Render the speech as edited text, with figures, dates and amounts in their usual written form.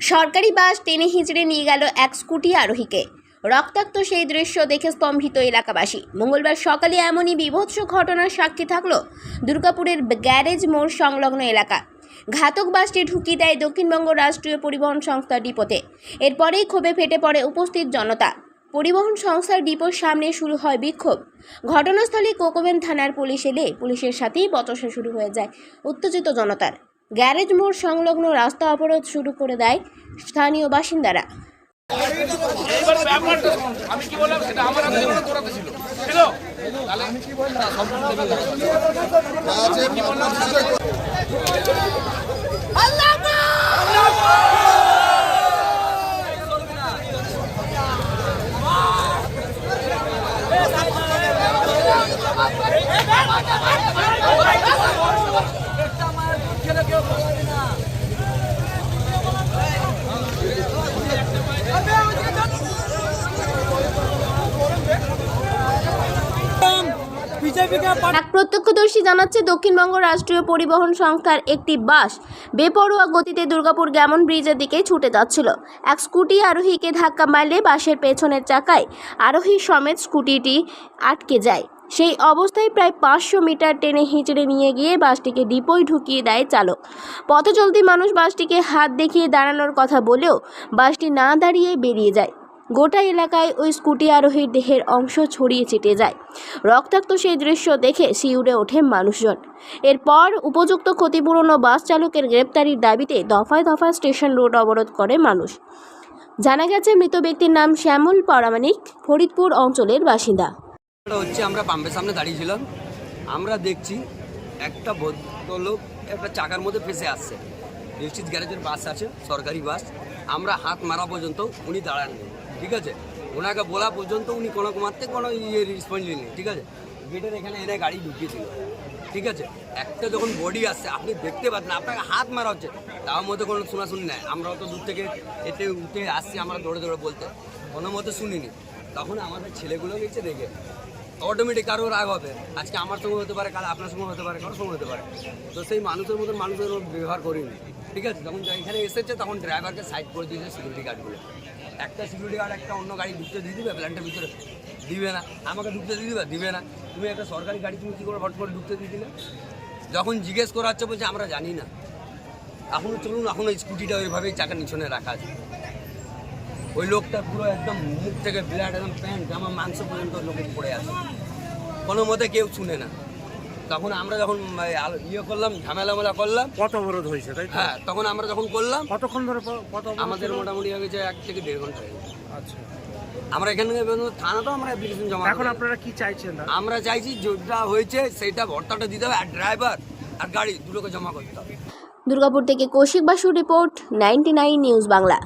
সরকারি বাস টেনে হিঁচড়ে নিয়ে গেল এক স্কুটি আরোহীকে। রক্তাক্ত সেই দৃশ্য দেখে স্তম্ভিত এলাকাবাসী। মঙ্গলবার সকালে এমনই বীভৎস ঘটনার সাক্ষী থাকলো দুর্গাপুরের গ্যারেজ মোড় সংলগ্ন এলাকা। ঘাতক বাসটি ঢুকিয়ে দেয় দক্ষিণবঙ্গ রাষ্ট্রীয় পরিবহন সংস্থা ডিপোতে। এরপরেই ক্ষোভে ফেটে পড়ে উপস্থিত জনতা। পরিবহন সংস্থার ডিপোর সামনে শুরু হয় বিক্ষোভ। ঘটনাস্থলে কোকোভেন থানার পুলিশ এলে পুলিশের সাথেই বচসা শুরু হয়ে যায় উত্তেজিত জনতার। গ্যারেজ মোড় সংলগ্ন রাস্তা অবরোধ শুরু করে দেয় স্থানীয় বাসিন্দারা। আমি কি বললাম সেটা আমার হাতে দৌড়াতে ছিল তাহলে আমি কি বললাম এক প্রত্যক্ষদর্শী জানাচ্ছে, দক্ষিণবঙ্গ রাষ্ট্রীয় পরিবহন সংস্থার একটি বাস বেপরোয়া গতিতে দুর্গাপুর গ্যামন ব্রিজের দিকে ছুটে যাচ্ছিল। এক স্কুটি আরোহীকে ধাক্কা মারলে বাসের পেছনের চাকায় আরোহী সমেত স্কুটিটি আটকে যায়। সেই অবস্থায় প্রায় 500 মিটার টেনে হিঁচড়ে নিয়ে গিয়ে বাসটিকে ডিপোয় ঢুকিয়ে দেয় চালক। পথচলতি মানুষ বাসটিকে হাত দেখিয়ে দাঁড়ানোর কথা বলেও বাসটি না দাঁড়িয়ে বেরিয়ে যায়। গোটা এলাকায় ওই স্কুটি আরোহীর দেহের অংশ ছড়িয়ে ছিটে যায়। রক্তাক্ত সেই দৃশ্য দেখে শিউরে ওঠে মানুষজন। এরপর উপযুক্ত ক্ষতিপূরণ ও বাস চালকের গ্রেপ্তারির দাবিতে দফায় দফায় স্টেশন রোড অবরোধ করে মানুষ। জানা গেছে, মৃত ব্যক্তির নাম শ্যামল পরামানিক, ফরিদপুর অঞ্চলের বাসিন্দা। আমরা পাম্পের সামনে দাঁড়িয়েছিলাম, আমরা দেখছি একটা ভদ্রলোক একটা চাকার মধ্যে ফেসে আসছে। নিশ্চিত গ্যারেজের বাস আছে, সরকারি বাস। আমরা হাত মারা পর্যন্ত উনি দাঁড়াননি, ঠিক আছে। ওনাকে বলা পর্যন্ত উনি কোনো মারতে কোনো রেসপন্স নেই, ঠিক আছে। গেটের এখানে এনে গাড়ি ঢুকিয়ে দিল, ঠিক আছে। একটা যখন বডি আসছে আপনি দেখতে পাচ্ছেন, আপনাকে হাত মারা হচ্ছে, তার মধ্যে কোনো শোনাশুনি নেই। আমরা অত দূর থেকে এতে উঠে আসছি, আমরা দৌড়ে দৌড়ে বলতে কোনো মতো শুনিনি। তখন আমাদের ছেলেগুলো গেছে দেখে অটোমেটিক কারো রাগ হবে। আজকে আমার সঙ্গে হতে পারে, কাল আপনার সঙ্গে হতে পারে, কারোর সঙ্গে হতে পারে। তো সেই মানুষের মতন মানুষের ব্যবহার করিনি, ঠিক আছে। যখন এখানে এসেছে তখন ড্রাইভারকে সাইড করে দিয়েছে সিকিউরিটি গার্ডগুলো। একটা সিকিউরিটি গার্ড একটা অন্য গাড়ি ঢুকতে দিয়ে দিবে, প্ল্যানটার ভিতরে দিবে না। আমাকে ঢুকতে দিয়ে দিবে না। তুমি একটা সরকারি গাড়ি তুমি কী করে হট করে ঢুকতে দিয়ে দিলে? যখন জিজ্ঞেস করা হচ্ছে বলছে আমরা জানি না। এখনও চলুন, এখনও স্কুটিটা ওইভাবেই চাকার নিচনে রাখা আছে। ওই লোকটা পুরো একদম মুখ থেকে ব্লাড, একদম প্যান্ট জামা মাংস পর্যন্ত লোকে পড়ে আছে, কোনো মতে কেউ শুনে না। তখন আমরা যখন ইয়ে করলাম, ঝামেলা করলাম, কত অবরোধ হয়েছে তাই? হ্যাঁ, তখন আমরা যখন করলাম, কতক্ষণ ধরে আমাদের মোটামুটি হয়ে গেছে 1 থেকে 1.5 ঘন্টা। আচ্ছা, আমরা এখানে থানা তো আমরা অ্যাপ্লিকেশন জমা। এখন আপনারা কি চাইছেন? আমরা চাইছি যেটা হয়েছে সেইটা ভর্তাটা দিতে হবে, আর ড্রাইভার আর গাড়ি দুটোকে জমা করতে হবে। দুর্গাপুর থেকে কৌশিক বাসুর রিপোর্ট, 99 নিউজ বাংলা।